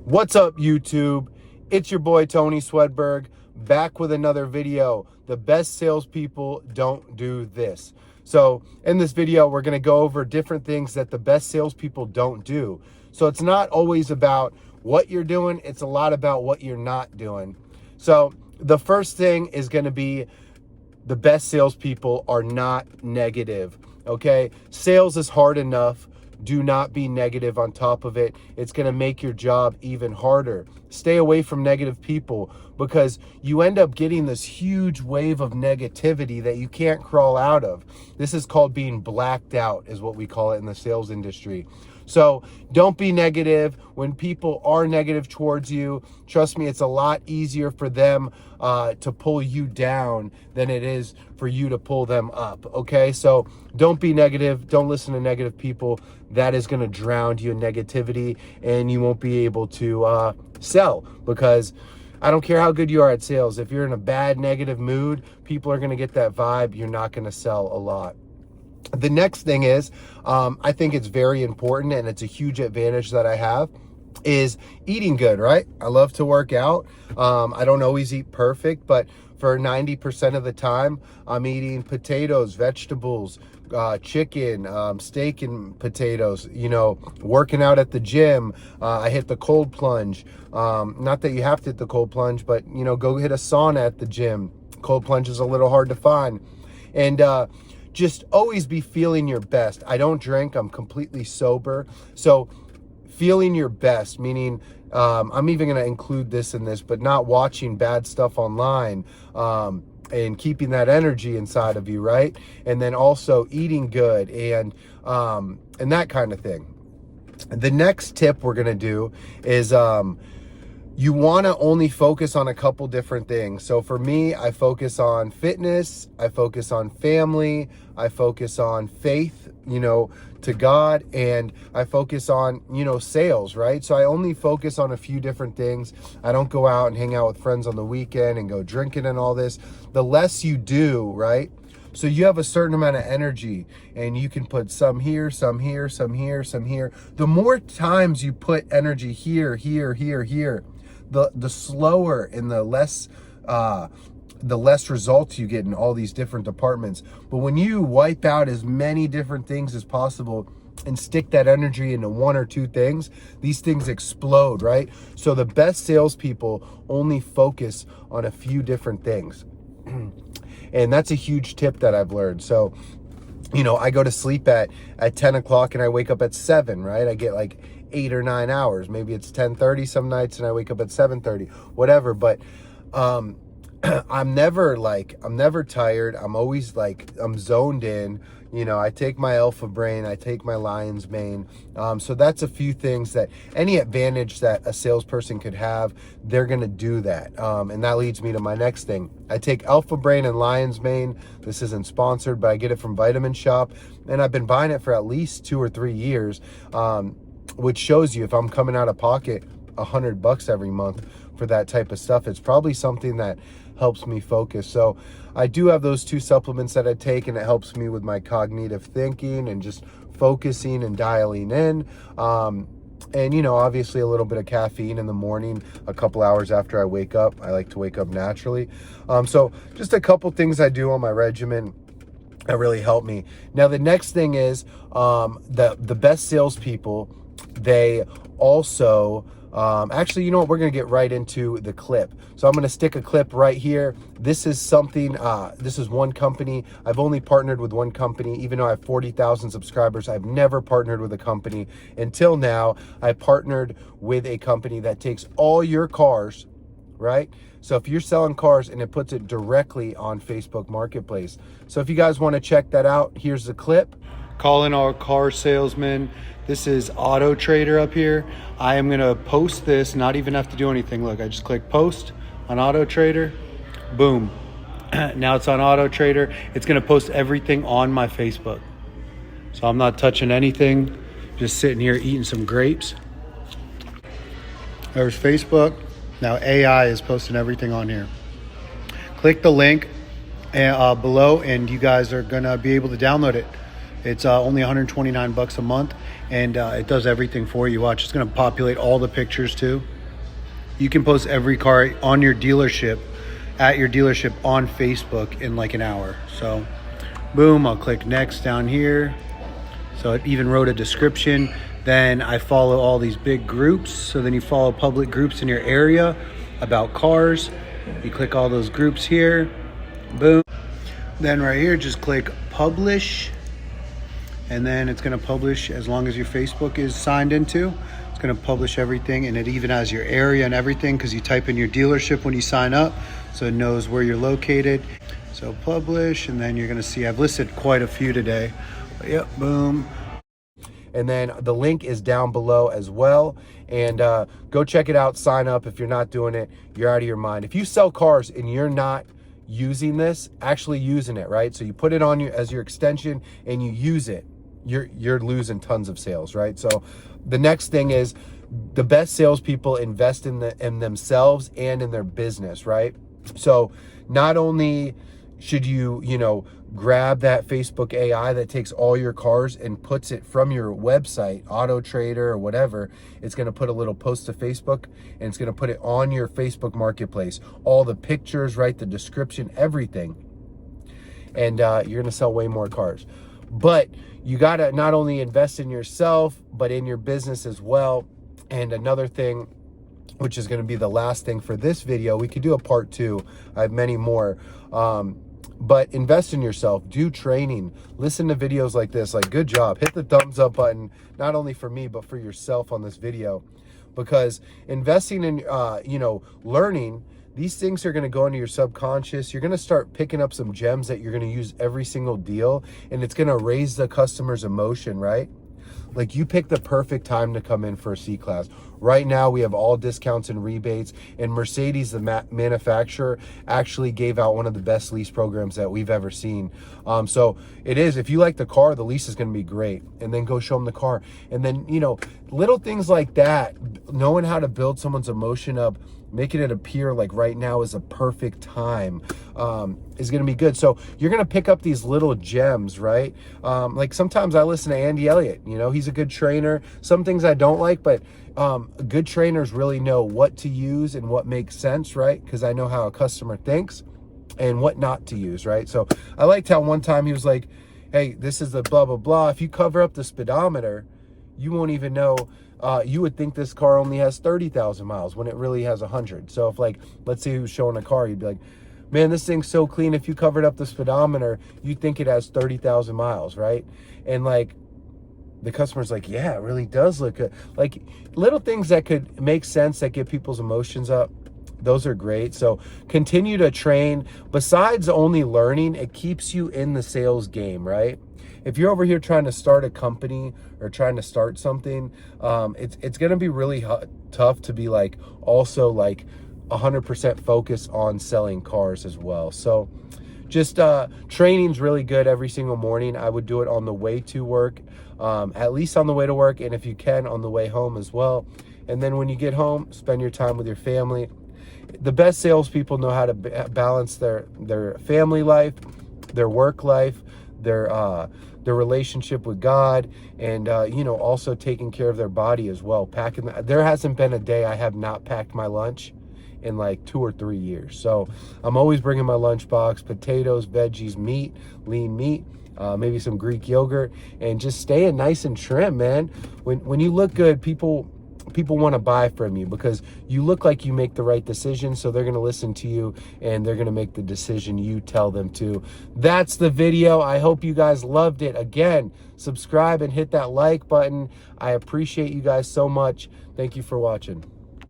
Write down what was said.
What's up, YouTube? It's your boy Tony Swedberg, back with another video. The best salespeople don't do this. So in this video, we're going to go over different things that the best salespeople don't do. So it's not always about what you're doing, it's a lot about what you're not doing. So the first thing is going to be the best salespeople are not negative. Okay, sales is hard enough. Do not be negative on top of it. It's going to make your job even harder. Stay away from negative people because you end up getting this huge wave of negativity that you can't crawl out of. This is called being blacked out, is what we call it in the sales industry. So don't be negative. When people are negative towards you, trust me, it's a lot easier for them to pull you down than it is for you to pull them up. Okay, so don't be negative. Don't listen to negative people. That is going to drown you in negativity, and you won't be able to sell, because I don't care how good you are at sales. If you're in a bad negative mood, people are going to get that vibe. You're not going to sell a lot. The next thing is, I think it's very important, and it's a huge advantage that I have, is eating good, right? I love to work out. I don't always eat perfect, but for 90% of the time, I'm eating potatoes, vegetables, chicken, steak and potatoes, working out at the gym. I hit the cold plunge. Not that you have to hit the cold plunge, but, go hit a sauna at the gym. Cold plunge is a little hard to find. And, just always be feeling your best. I don't drink. I'm completely sober. So feeling your best, meaning I'm even going to include this in this, but not watching bad stuff online, and keeping that energy inside of you, right? And then also eating good and that kind of thing. The next tip we're going to do is you want to only focus on a couple different things. So for me, I focus on fitness, I focus on family, I focus on faith, to God, and I focus on, sales, right? So I only focus on a few different things. I don't go out and hang out with friends on the weekend and go drinking and all this. The less you do, right? So you have a certain amount of energy, and you can put some here, some here, some here, some here. The more times you put energy here, here, here, here, the slower and the less results you get in all these different departments. But when you wipe out as many different things as possible and stick that energy into one or two things, these things explode, right? So the best salespeople only focus on a few different things. And that's a huge tip that I've learned. So, I go to sleep at 10 o'clock and I wake up at 7, right? I get like 8 or 9 hours. Maybe it's 10:30 some nights and I wake up at 7:30, whatever. But I'm never tired. I'm always I'm zoned in. I take my alpha brain, I take my lion's mane. So that's a few things that any advantage that a salesperson could have, they're going to do that. And that leads me to my next thing. I take alpha brain and lion's mane. This isn't sponsored, but I get it from Vitamin Shop, and I've been buying it for at least 2 or 3 years, which shows you if I'm coming out of pocket $100 every month for that type of stuff, it's probably something that helps me focus. So I do have those 2 supplements that I take, and it helps me with my cognitive thinking and just focusing and dialing in. And, obviously a little bit of caffeine in the morning, a couple hours after I wake up. I like to wake up naturally. So just a couple things I do on my regimen that really help me. Now, the next thing is the best salespeople, they also... actually, you know what? We're going to get right into the clip. So I'm going to stick a clip right here. This is something, this is one company. I've only partnered with one company. Even though I have 40,000 subscribers, I've never partnered with a company until now. I partnered with a company that takes all your cars, right? So if you're selling cars, and it puts it directly on Facebook Marketplace. So if you guys want to check that out, here's the clip. Calling our car salesman. This is Auto Trader up here. I am gonna post this, not even have to do anything. Look, I just click post on Auto Trader. Boom. Now it's on Auto Trader. It's gonna post everything on my Facebook. So I'm not touching anything, just sitting here eating some grapes. There's Facebook. Now AI is posting everything on here. Click the link below, and you guys are gonna be able to download it. It's only $129 a month, and it does everything for you. Watch, it's going to populate all the pictures too. You can post every car on your dealership, at your dealership on Facebook in like an hour. So boom, I'll click next down here. So it even wrote a description. Then I follow all these big groups. So then you follow public groups in your area about cars. You click all those groups here, boom. Then right here, just click publish. And then it's gonna publish as long as your Facebook is signed into. It's gonna publish everything, and it even has your area and everything because you type in your dealership when you sign up, so it knows where you're located. So publish, and then you're gonna see I've listed quite a few today. Yep, boom. And then the link is down below as well. And go check it out, sign up. If you're not doing it, you're out of your mind. If you sell cars and you're not using this, actually using it, right? So you put it on you as your extension and you use it, you're losing tons of sales, right? So the next thing is the best salespeople invest in themselves and in their business, right? So not only should you grab that Facebook AI that takes all your cars and puts it from your website, Auto Trader or whatever, it's going to put a little post to Facebook and it's going to put it on your Facebook marketplace, all the pictures, right, the description, everything. And you're going to sell way more cars. But you got to not only invest in yourself, but in your business as well. And another thing, which is going to be the last thing for this video, we could do a part 2. I have many more. But invest in yourself, do training, listen to videos like this. Like, good job. Hit the thumbs up button, not only for me, but for yourself on this video, because investing in, learning, these things are going to go into your subconscious. You're going to start picking up some gems that you're going to use every single deal, and it's going to raise the customer's emotion, right? Like, you picked the perfect time to come in for a C-Class. Right now, we have all discounts and rebates, and Mercedes, the manufacturer, actually gave out one of the best lease programs that we've ever seen. So it is, if you like the car, the lease is going to be great. And then go show them the car. And then, little things like that, knowing how to build someone's emotion up, making it appear like right now is a perfect time, is going to be good. So you're going to pick up these little gems, right? Like sometimes I listen to Andy Elliott, he's a good trainer. Some things I don't like, but good trainers really know what to use and what makes sense, right? Because I know how a customer thinks and what not to use, right? So I liked how one time he was like, hey, this is the blah, blah, blah. If you cover up the speedometer, you won't even know. You would think this car only has 30,000 miles when it really has 100. So if, like, let's say he was showing a car, you'd be like, man, this thing's so clean. If you covered up the speedometer, you'd think it has 30,000 miles, right? And like, the customer's like, yeah, it really does look good. Like, little things that could make sense that get people's emotions up, those are great. So continue to train. Besides only learning, it keeps you in the sales game, right? If you're over here trying to start a company or trying to start something, it's going to be really tough to be like also like 100% focused on selling cars as well. So just training's really good every single morning. I would do it on the way to work, at least on the way to work, and if you can, on the way home as well. And then when you get home, spend your time with your family. The best salespeople know how to balance their family life, their work life, their relationship with God, and also taking care of their body as well. There hasn't been a day I have not packed my lunch in like 2 or 3 years. So I'm always bringing my lunchbox, potatoes, veggies, meat, lean meat, maybe some Greek yogurt, and just staying nice and trim, man. When you look good, people want to buy from you because you look like you make the right decision. So they're going to listen to you and they're going to make the decision you tell them to. That's the video. I hope you guys loved it. Again, subscribe and hit that like button. I appreciate you guys so much. Thank you for watching.